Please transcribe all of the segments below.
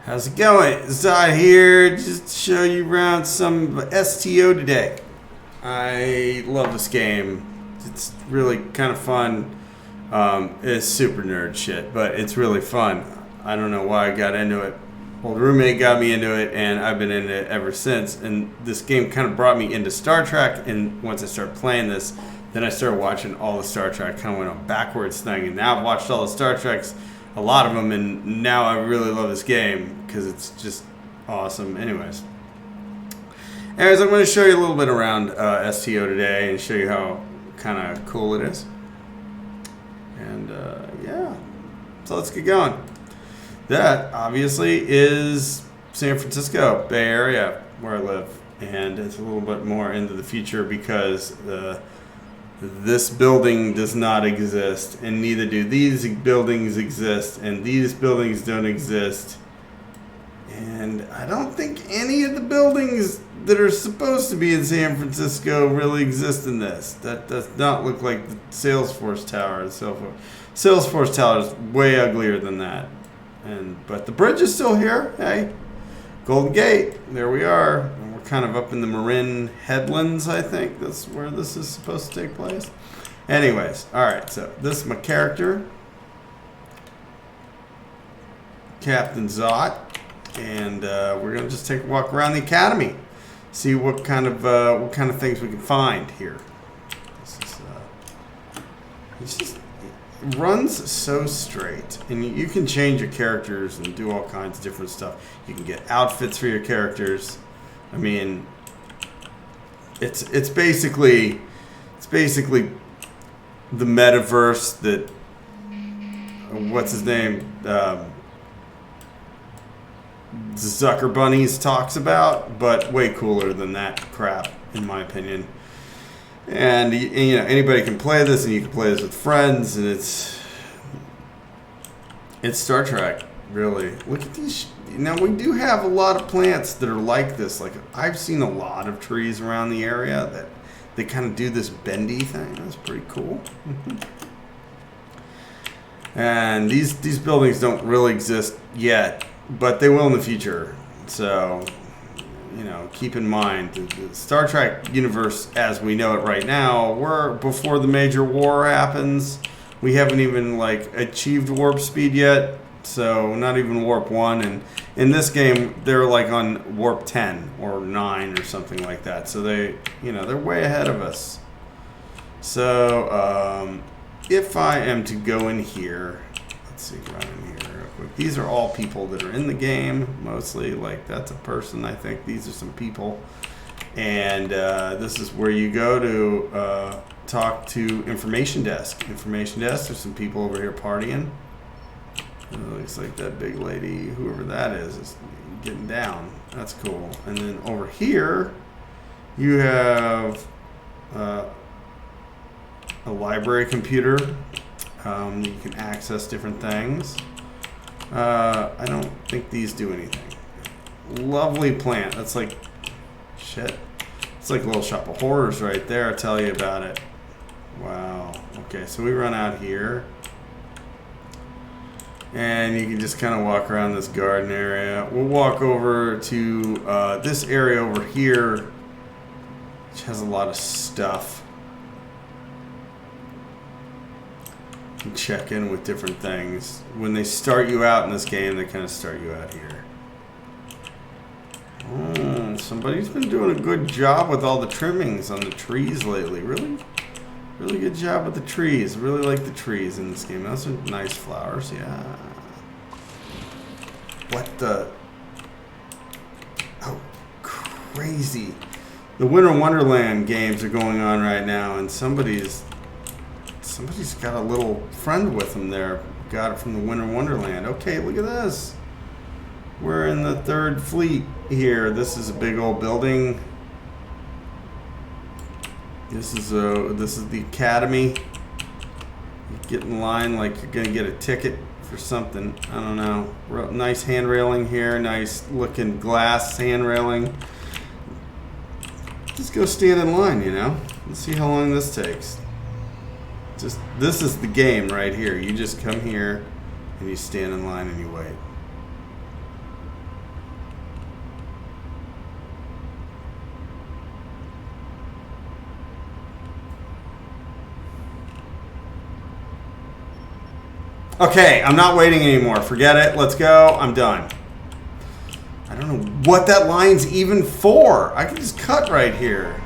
How's it going? ZOT here, just to show you around some STO today. I love this game. It's really kind of fun. It's super nerd shit, but it's really fun. I don't know why I got into it. Old roommate got me into it, and I've been into it ever since. And this game kind of brought me into Star Trek, and once I started playing this, then I started watching all the Star Trek, kind of went on backwards thing, and now I've watched all the Star Treks, a lot of them, and now I really love this game because it's just awesome. Anyways, I'm going to show you a little bit around STO today and show you how kind of cool it is. And yeah, so let's get going. That obviously is San Francisco Bay Area where I live, and it's a little bit more into the future because this building does not exist, and neither do these buildings exist, and these buildings don't exist. And I don't think any of the buildings that are supposed to be in San Francisco really exist in this. That does not look like the Salesforce Tower. The Salesforce Tower is way uglier than that. But the bridge is still here. Hey, Golden Gate. There we are. And we're kind of up in the Marin Headlands, I think. That's where this is supposed to take place. Anyways, all right. So this is my character, Captain ZOT. And we're gonna just take a walk around the academy, see what kind of things we can find here. It runs so straight, and you can change your characters and do all kinds of different stuff. You can get outfits for your characters. I mean, it's basically the metaverse that what's his name. Zucker Bunnies talks about, but way cooler than that crap, in my opinion. And you know, anybody can play this, and you can play this with friends, and it's Star Trek, really. Look at these. Now we do have a lot of plants that are like this. Like I've seen a lot of trees around the area that they kind of do this bendy thing. That's pretty cool. And these buildings don't really exist yet, but they will in the future. So, you know, keep in mind the Star Trek universe as we know it right now, we're before the major war happens. We haven't even like achieved warp speed yet, so not even warp 1. And in this game, they're like on warp 10 or 9 or something like that. So they're way ahead of us. So if I am to go in here, let's see, right in here. These are all people that are in the game, mostly. Like, that's a person, I think. These are some people. And this is where you go to talk to information desk. Information desk, there's some people over here partying. It looks like that big lady, whoever that is getting down. That's cool. And then over here, you have a library computer. You can access different things. I don't think these do anything. Lovely plant. That's like shit. It's like a little shop of horrors right there. I'll tell you about it. Wow. Okay, so we run out here, and you can just kind of walk around this garden area. We'll walk over to this area over here, which has a lot of stuff. You check in with different things. When they start you out in this game, they kind of start you out here. Oh, somebody's been doing a good job with all the trimmings on the trees lately. Really good job with the trees. Really like the trees in this game. Those are nice flowers, yeah. What the? Oh, crazy. The Winter Wonderland games are going on right now, and somebody's got a little friend with them there. Got it from the Winter Wonderland. Okay, look at this. We're in the 3rd Fleet here. This is a big old building. This is the Academy. You get in line like you're gonna get a ticket for something. I don't know. Nice hand railing here. Nice looking glass hand railing. Just go stand in line, you know. Let's see how long this takes. This is the game right here. You just come here and you stand in line and you wait. Okay, I'm not waiting anymore. Forget it. Let's go. I'm done. I don't know what that line's even for. I can just cut right here.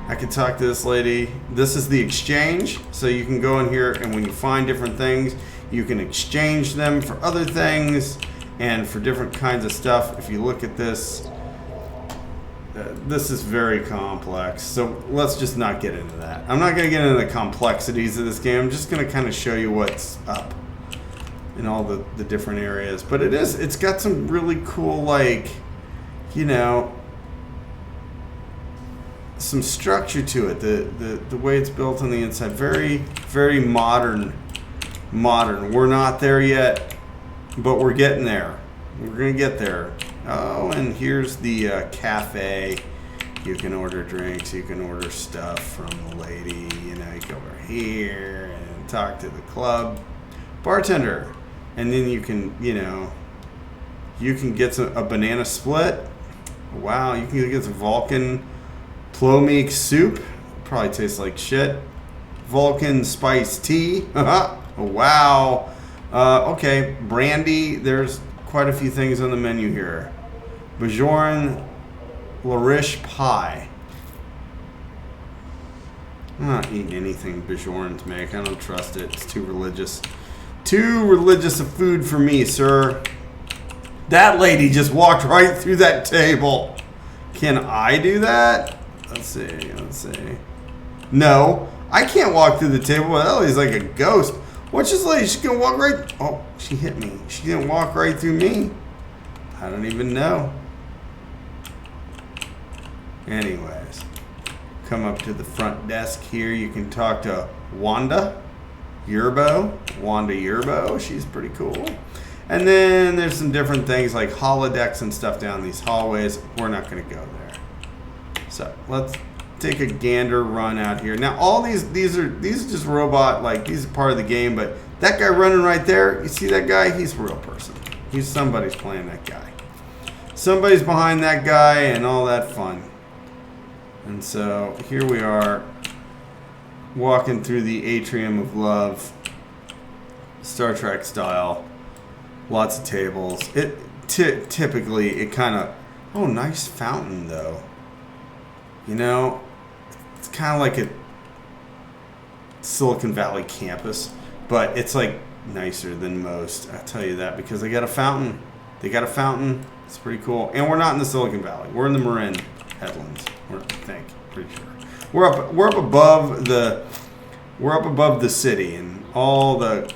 I can talk to this lady. This is the exchange. So you can go in here, and when you find different things, you can exchange them for other things and for different kinds of stuff. If you look at this, this is very complex. So let's just not get into that. I'm not going to get into the complexities of this game. I'm just going to kind of show you what's up in all the different areas. But it's got some really cool, like, you know, some structure to it. The way it's built on the inside, very, very modern. We're not there yet, but we're getting there. We're gonna get there. Oh, and here's the cafe. You can order drinks, you can order stuff from the lady. You know, you go over here and talk to the club bartender. And then you can, you know, you can get a banana split. Wow, you can get some Vulcan Plomeek soup. Probably tastes like shit. Vulcan spiced tea. Wow. Okay, brandy. There's quite a few things on the menu here. Bajoran Larish pie. I'm not eating anything Bajorans make. I don't trust it. It's too religious. Too religious a food for me, sir. That lady just walked right through that table. Can I do that? Let's see. No, I can't walk through the table. Well, he's like a ghost. Watch this lady. She's gonna walk right. Oh, she hit me. She didn't walk right through me. I don't even know. Anyways, come up to the front desk here. You can talk to Wanda Yerbo. She's pretty cool. And then there's some different things like holodecks and stuff down these hallways. We're not going to go there. So let's take a gander run out here. Now all these are just robot, like these are part of the game, but that guy running right there, you see that guy? He's a real person. Somebody's playing that guy. Somebody's behind that guy and all that fun. And so here we are, walking through the atrium of love, Star Trek style. Lots of tables. Typically it kind of, oh, nice fountain though. You know, it's kind of like a Silicon Valley campus, but it's like nicer than most. I'll tell you that because they got a fountain. It's pretty cool. And we're not in the Silicon Valley. We're in the Marin Headlands. I think, pretty sure. We're up above the city, and all the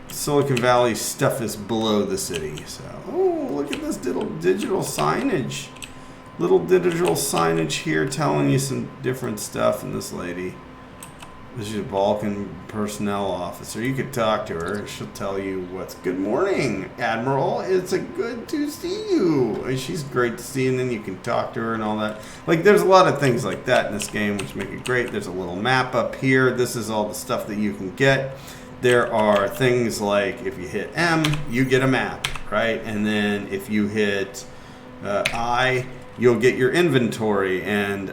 Silicon Valley stuff is below the city. So, oh, look at this digital signage. Little digital signage here telling you some different stuff. And this lady, this is a Balkan personnel officer. You could talk to her. She'll tell you what's good morning, Admiral. It's a good to see you. And she's great to see. And then you can talk to her and all that. Like, there's a lot of things like that in this game which make it great. There's a little map up here. This is all the stuff that you can get. There are things like if you hit M, you get a map, right? And then if you hit I, you'll get your inventory and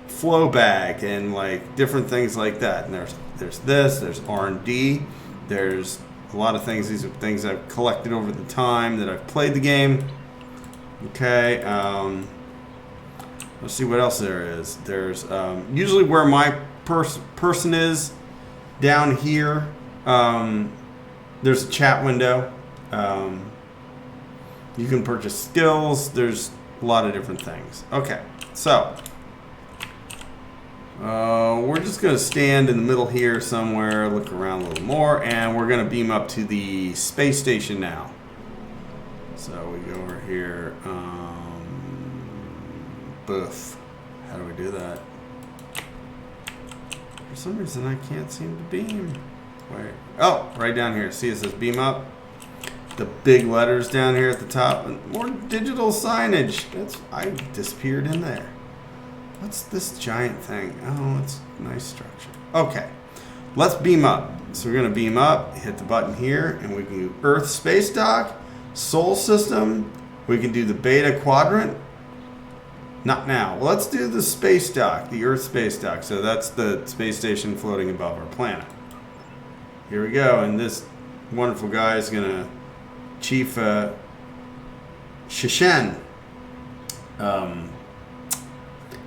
flow bag and like different things like that. And there's R&D, there's a lot of things. These are things I've collected over the time that I've played the game. Okay, let's see what else there is. There's usually where my person is down here. There's a chat window. You can purchase skills. There's a lot of different things. Okay, so we're just going to stand in the middle here somewhere, look around a little more, and we're going to beam up to the space station now. So we go over here. Boof. How do we do that? For some reason, I can't seem to beam. Wait. Oh, right down here. See, it says beam up. The big letters down here at the top. And more digital signage. I disappeared in there. What's this giant thing? Oh, it's a nice structure. Okay, let's beam up. So we're going to beam up, hit the button here, and we can do Earth Space Dock, Sol System. We can do the Beta Quadrant. Not now. Well, let's do the Space Dock, the Earth Space Dock. So that's the space station floating above our planet. Here we go, and this wonderful guy is gonna Chief Shishen.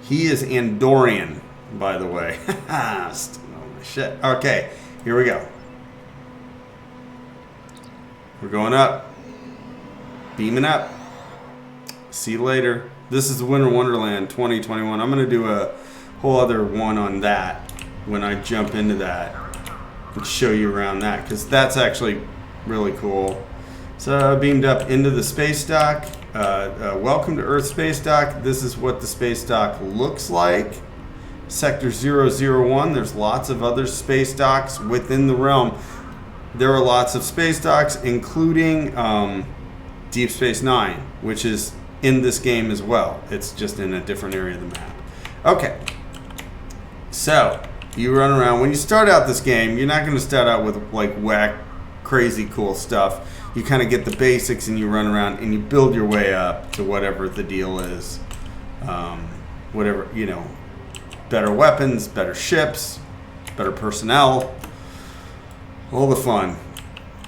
He is Andorian, by the way. Oh my shit. Okay, here we go. We're going up. Beaming up. See you later. This is the Winter Wonderland 2021. I'm going to do a whole other one on that when I jump into that and show you around that, because that's actually really cool. So beamed up into the space dock. Welcome to Earth Space Dock. This is what the space dock looks like. Sector 001. There's lots of other space docks within the realm. There are lots of space docks, including Deep Space Nine, which is in this game as well. It's just in a different area of the map. Okay. So you run around. When you start out this game, you're not going to start out with like whack, crazy cool stuff. You kind of get the basics and you run around and you build your way up to whatever the deal is. Whatever, you know, better weapons, better ships, better personnel, all the fun.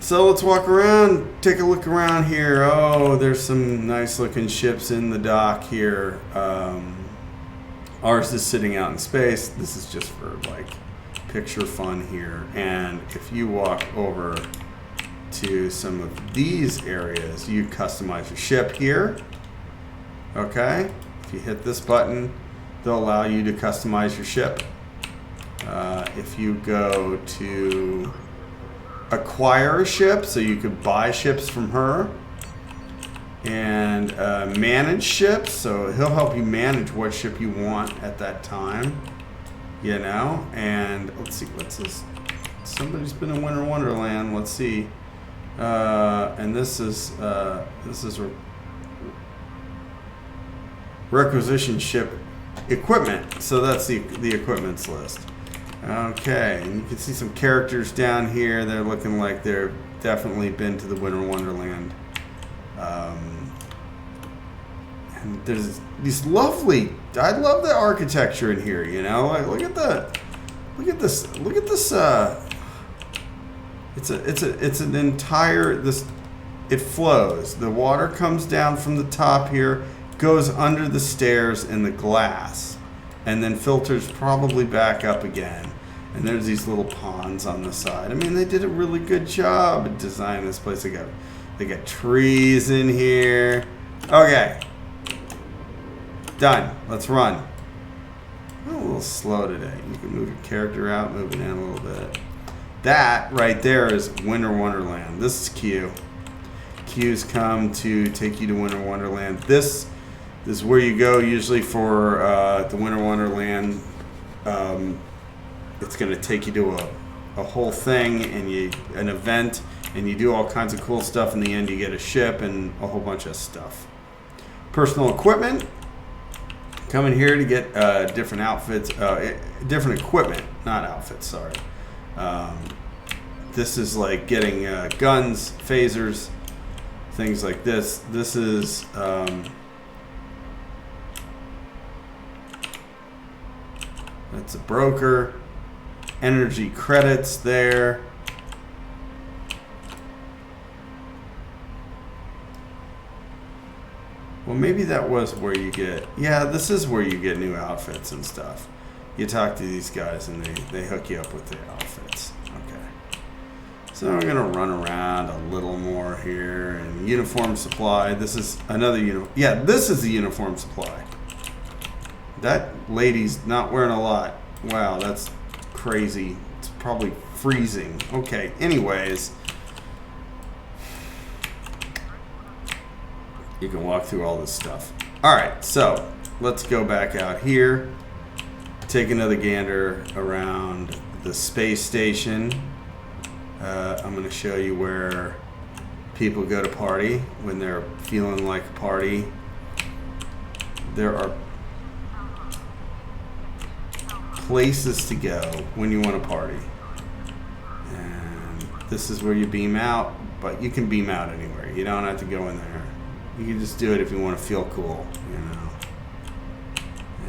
So let's walk around, take a look around here. Oh, there's some nice looking ships in the dock here. Ours is sitting out in space. This is just for like picture fun here. And if you walk over to some of these areas, you customize your ship here. Okay, if you hit this button, they'll allow you to customize your ship. If you go to acquire a ship, so you could buy ships from her, and manage ships, so he'll help you manage what ship you want at that time, you know. And let's see, what's this? Somebody's been in Winter Wonderland. Let's see. And this is requisition ship equipment. So that's the equipments list. Okay, and you can see some characters down here. They're looking like they've definitely been to the Winter Wonderland. And there's these lovely. I love the architecture in here. You know, like look at this. It's an entire this. It flows. The water comes down from the top here, goes under the stairs in the glass, and then filters probably back up again. And there's these little ponds on the side. I mean, they did a really good job at designing this place. They got trees in here. Okay. Done. Let's run. I'm a little slow today. You can move your character out, move it in a little bit. That right there is Winter Wonderland. This is Q. Q's come to take you to Winter Wonderland. This is where you go usually for the Winter Wonderland. It's going to take you to a whole thing and an event, and you do all kinds of cool stuff. In the end, you get a ship and a whole bunch of stuff. Personal equipment. Come in here to get different outfits, different equipment, not outfits, sorry. This is like getting guns, phasers, things like this. This is that's a broker. Energy credits there. Well, maybe that was where you get... Yeah, this is where you get new outfits and stuff. You talk to these guys and they hook you up with their outfits. Okay. So I'm going to run around a little more here. And uniform supply. This is another uniform. Yeah, this is the uniform supply. That lady's not wearing a lot. Wow, that's crazy. It's probably freezing. Okay, anyways. You can walk through all this stuff. All right, so let's go back out here. Take another gander around the space station. I'm going to show you where people go to party when they're feeling like a party. There are places to go when you want to party. And this is where you beam out, but you can beam out anywhere. You don't have to go in there. You can just do it if you want to feel cool, you know.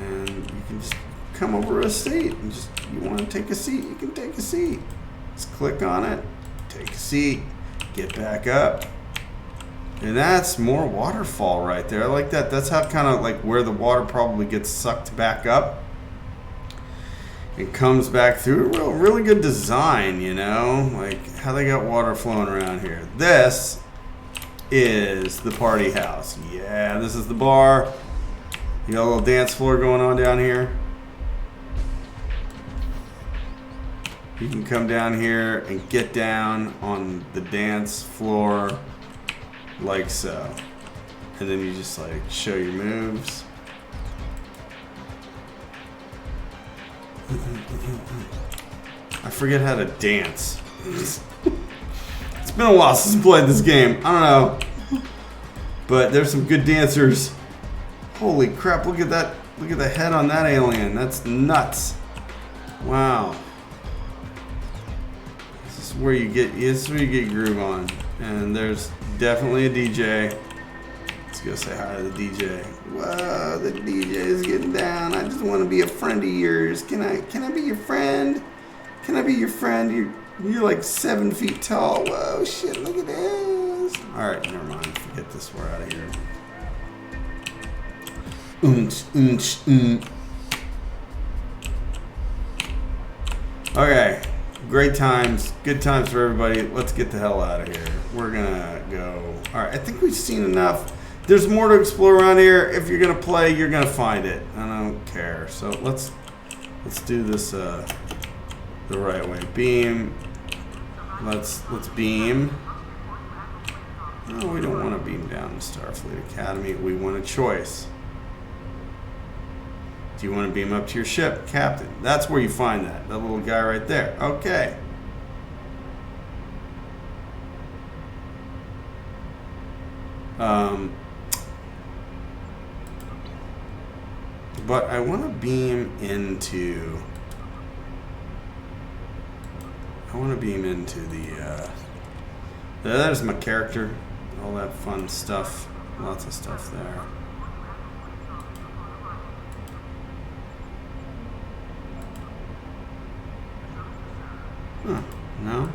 And you can just come over a seat and just, you want to take a seat, you can take a seat. Just click on it, take a seat, get back up. And that's more waterfall right there. I like that. That's how kind of like where the water probably gets sucked back up. It comes back through. Really good design, you know, like how they got water flowing around here. This is the party house. Yeah, this is the bar. You got a little dance floor going on down here. You can come down here and get down on the dance floor like so. And then you just like show your moves. I forget how to dance. It's been a while since I played this game. I don't know. But there's some good dancers. Holy crap, look at that. Look at the head on that alien. That's nuts. Wow. This is where you get groove on. And there's definitely a DJ. Let's go say hi to the DJ. Whoa, the DJ is getting down. I just want to be a friend of yours. Can I be your friend? Can I be your friend? You're like 7 feet tall. Whoa, shit, look at this. All right, never mind. Forget this. We're out of here. Okay, great times, good times for everybody. Let's get the hell out of here. We're gonna go. All right, I think we've seen enough. There's more to explore around here. If you're gonna play, you're gonna find it. I don't care. So let's do this the right way. Beam. Let's beam. No, we don't want to beam down to Starfleet Academy. We want a choice. Do you want to beam up to your ship, Captain? That's where you find that little guy right there. Okay. But I want to beam into. I want to beam into the. There's my character. All that fun stuff. Lots of stuff there. Huh, no?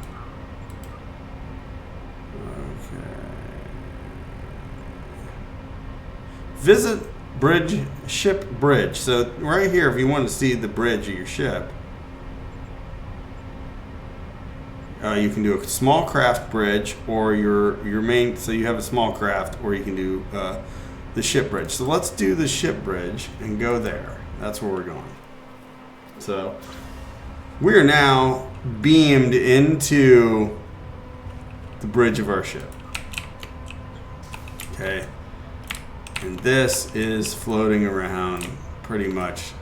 Okay. Visit ship bridge. So right here, if you want to see the bridge of your ship, you can do a small craft bridge or your main, so you have a small craft, or you can do the ship bridge. So let's do the ship bridge and go there. That's where we're going. So we are now beamed into the bridge of our ship. Okay. And this is floating around pretty much.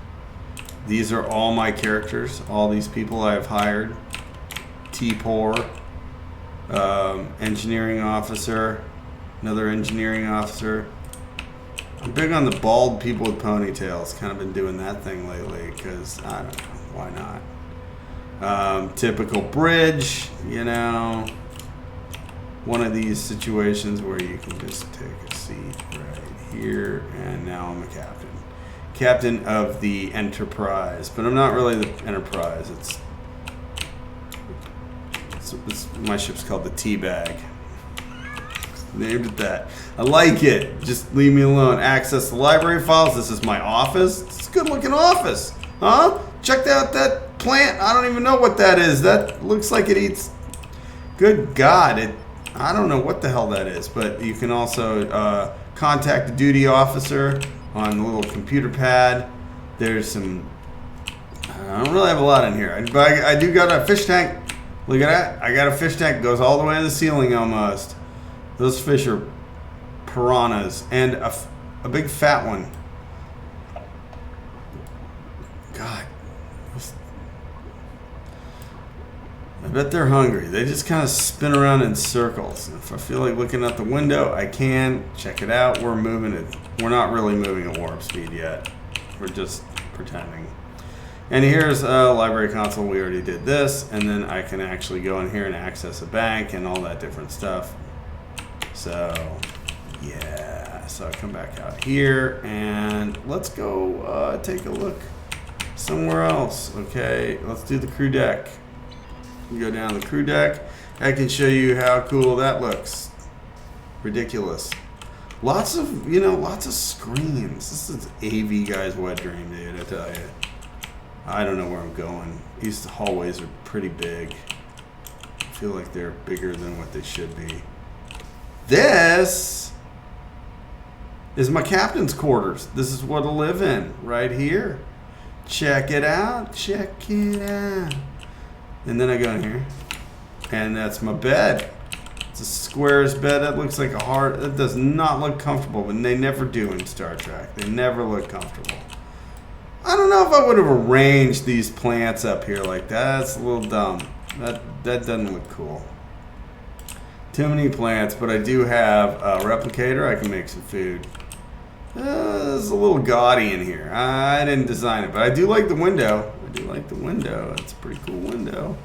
These are all my characters, all these people I have hired. T-Por, engineering officer, another engineering officer. I'm big on the bald people with ponytails. Kind of been doing that thing lately because, I don't know, why not? Typical bridge, you know. One of these situations where you can just take a seat right here, and now I'm a captain. Captain of the Enterprise, but I'm not really the Enterprise. My ship's called the Teabag. Named it that. I like it. Just leave me alone. Access the library files. This is my office. It's a good looking office. Huh? Check out that plant. I don't even know what that is. That looks like it eats. Good God. I don't know what the hell that is. But you can also contact the duty officer on the little computer pad. There's some. I don't really have a lot in here. But I do got a fish tank. Look at that. I got a fish tank. Goes all the way to the ceiling almost. Those fish are piranhas. And a big fat one. God. I bet they're hungry. They just kind of spin around in circles. If I feel like looking out the window, I can. Check it out. We're moving it. We're not really moving at warp speed yet. We're just pretending. And here's a library console. We already did this. And then I can actually go in here and access a bank and all that different stuff. So, yeah. So I come back out here. And let's go take a look somewhere else. Okay, let's do the crew deck. We go down the crew deck. I can show you how cool that looks. Ridiculous. Lots of, lots of screens. This is AV guy's wet dream, dude, I tell you. I don't know where I'm going. These hallways are pretty big. I feel like they're bigger than what they should be. This is my captain's quarters. This is what I live in right here. Check it out. Check it out. And then I go in here. And that's my bed. It's a squares bed. That looks like a hard... That does not look comfortable. But they never do in Star Trek. They never look comfortable. I don't know if I would have arranged these plants up here like that. That's a little dumb. That doesn't look cool. Too many plants. But I do have a replicator. I can make some food. It's a little gaudy in here. I didn't design it. But I do like the window. I do like the window. It's a pretty cool window.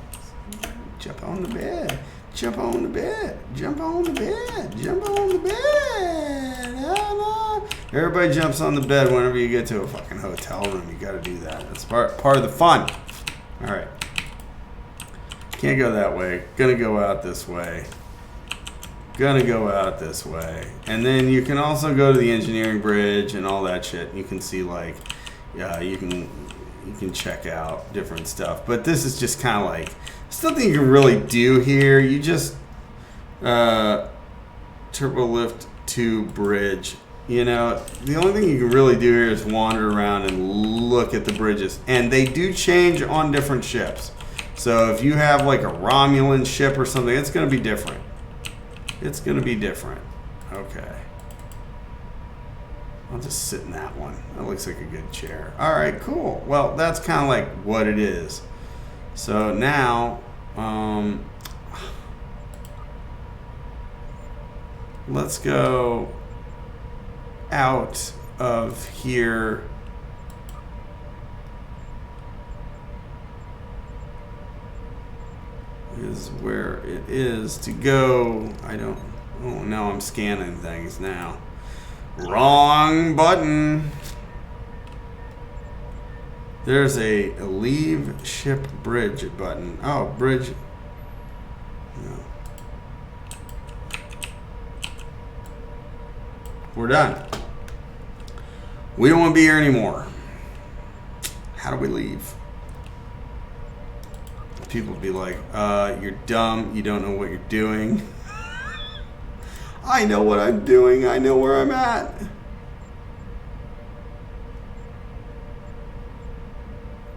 Jump on the bed. Jump on the bed. Jump on the bed. Jump on the bed. Oh, no. Everybody jumps on the bed whenever you get to a fucking hotel room. You got to do that. That's part of the fun. All right. Can't go that way. Gonna go out this way. Gonna go out this way. And then you can also go to the engineering bridge and all that shit. You can see like, yeah, you can check out different stuff. But this is just kind of like, there's nothing you can really do here. You just turbo lift to bridge. The only thing you can really do here is wander around and look at the bridges. And they do change on different ships. So if you have like a Romulan ship or something, it's going to be different. It's going to be different. Okay. I'll just sit in that one. That looks like a good chair. All right, cool. Well, that's kind of like what it is. So now, let's go out of here. Is where it is to go. Oh, now I'm scanning things now. Wrong button. There's a leave ship bridge button. Oh, bridge. No. We're done. We don't want to be here anymore. How do we leave? People be like, you're dumb. You don't know what you're doing. I know what I'm doing. I know where I'm at.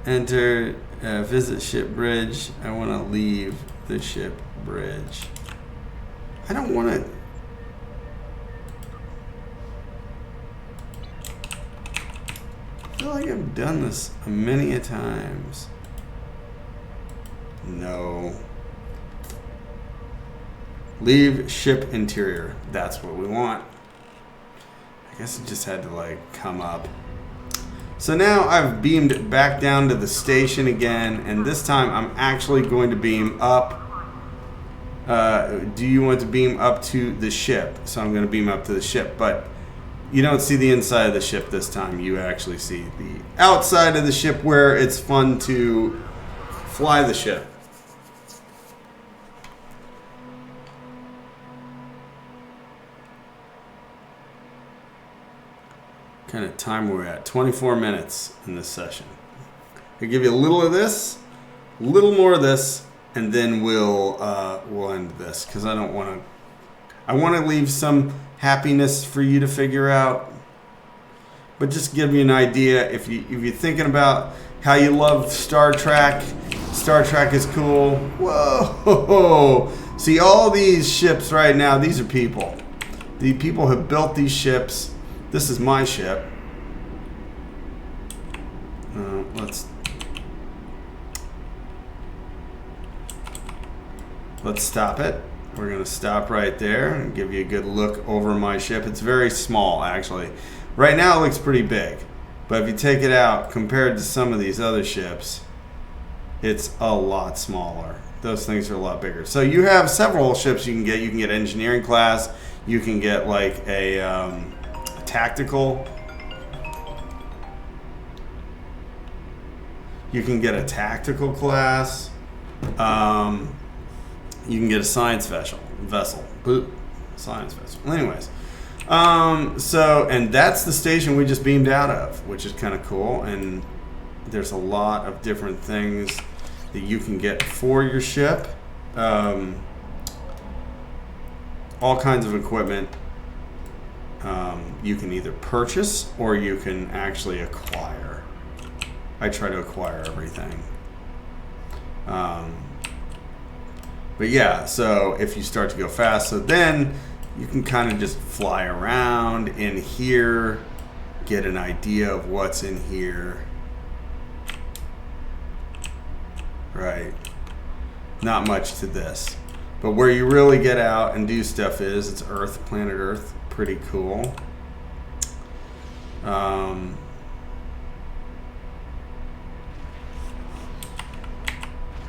Enter, visit ship bridge. I want to leave the ship bridge. I don't want to. I feel like I've done this many a times. No. Leave ship interior. That's what we want. I guess it just had to like come up. So now I've beamed back down to the station again, and this time I'm actually going to beam up. Do you want to beam up to the ship? So I'm going to beam up to the ship, but you don't see the inside of the ship this time. You actually see the outside of the ship where it's fun to fly the ship. Kind of time we're at. 24 minutes in this session. I'll give you a little of this, a little more of this, and then we'll end this because I don't want to. I want to leave some happiness for you to figure out, but just give you an idea. If you're thinking about how you love Star Trek, Star Trek is cool. Whoa! See all these ships right now. These are people. The people have built these ships. This is my ship. Let's stop it. We're going to stop right there and give you a good look over my ship. It's very small, actually. Right now, it looks pretty big. But if you take it out, compared to some of these other ships, it's a lot smaller. Those things are a lot bigger. So you have several ships you can get. You can get engineering class. You can get like a tactical. You can get a tactical class. you can get a science vessel. Science vessel. Anyways, and that's the station we just beamed out of, which is kind of cool. And there's a lot of different things that you can get for your ship. All kinds of equipment. You can either purchase or you can actually acquire. I try to acquire everything. But yeah, so if you start to go fast, so then you can kind of just fly around in here, get an idea of what's in here. Right. Not much to this. But where you really get out and do stuff is, it's Earth, planet Earth. Pretty cool.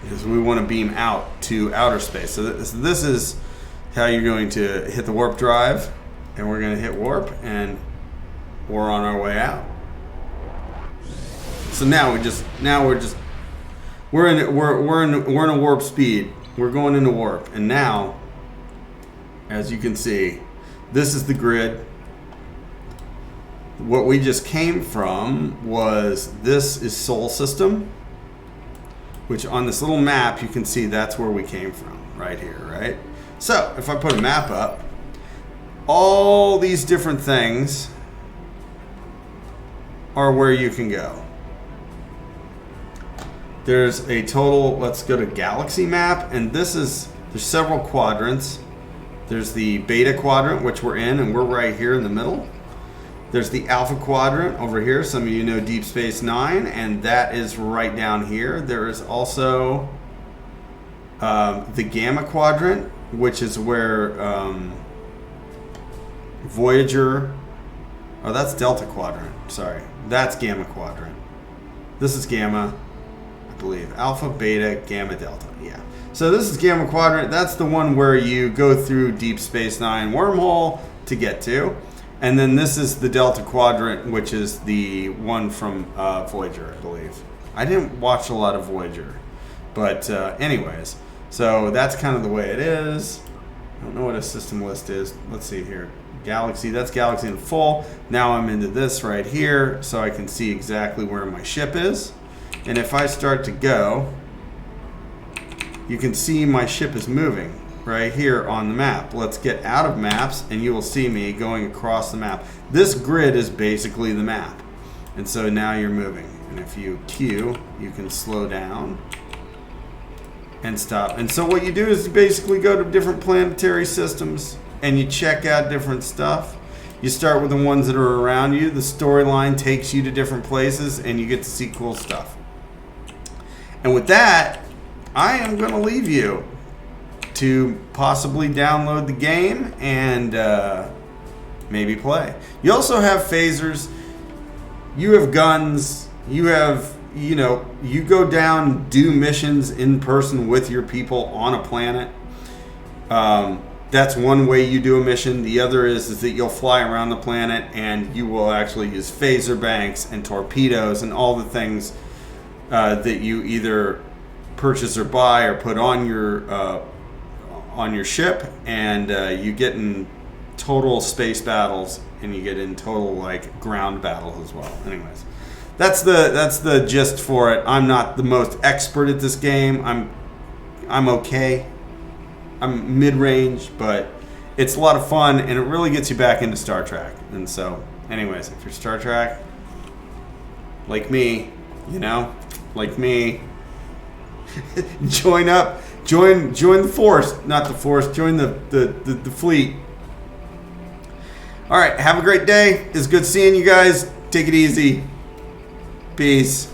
Because we want to beam out to outer space. So this is how you're going to hit the warp drive, and we're going to hit warp, and we're on our way out. So now we're in a warp speed. We're going into warp, and now, as you can see, this is the grid. What we just came from was, this is Sol System, which on this little map you can see that's where we came from, right here, right? So if I put a map up, all these different things are where you can go. There's a total, let's go to galaxy map, and there's several quadrants. There's the beta quadrant, which we're in, and we're right here in the middle. There's the alpha quadrant over here. Some of you know Deep Space Nine, and that is right down here. There is also the gamma quadrant, which is where Voyager, oh, that's delta quadrant. Sorry, that's gamma quadrant. This is gamma, I believe. Alpha, beta, gamma, delta. Yeah. So this is gamma quadrant. That's the one where you go through Deep Space Nine wormhole to get to. And then this is the delta quadrant, which is the one from Voyager, I believe. I didn't watch a lot of Voyager. But anyways, so that's kind of the way it is. I don't know what a system list is. Let's see here. Galaxy, that's Galaxy in full. Now I'm into this right here, so I can see exactly where my ship is. And if I start to go, you can see my ship is moving right here on the map. Let's get out of maps, and you will see me going across the map. This grid is basically the map. And so now you're moving. And if you Q, you can slow down and stop. And so what you do is you basically go to different planetary systems and you check out different stuff. You start with the ones that are around you. The storyline takes you to different places and you get to see cool stuff. And with that, I am going to leave you to possibly download the game and maybe play. You also have phasers. You have guns. You have, you go down, do missions in person with your people on a planet. That's one way you do a mission. The other is that you'll fly around the planet and you will actually use phaser banks and torpedoes and all the things that you either purchase or buy or put on your ship, and you get in total space battles and you get in total like ground battles as well. Anyways, that's the gist for it. I'm not the most expert at this game. I'm okay. I'm mid-range, but it's a lot of fun and it really gets you back into Star Trek. And so, anyways, if you're Star Trek, like me, like me, join up. Join the force, not the force. Join the fleet. All right, have a great day. It's good seeing you guys. Take it easy. Peace.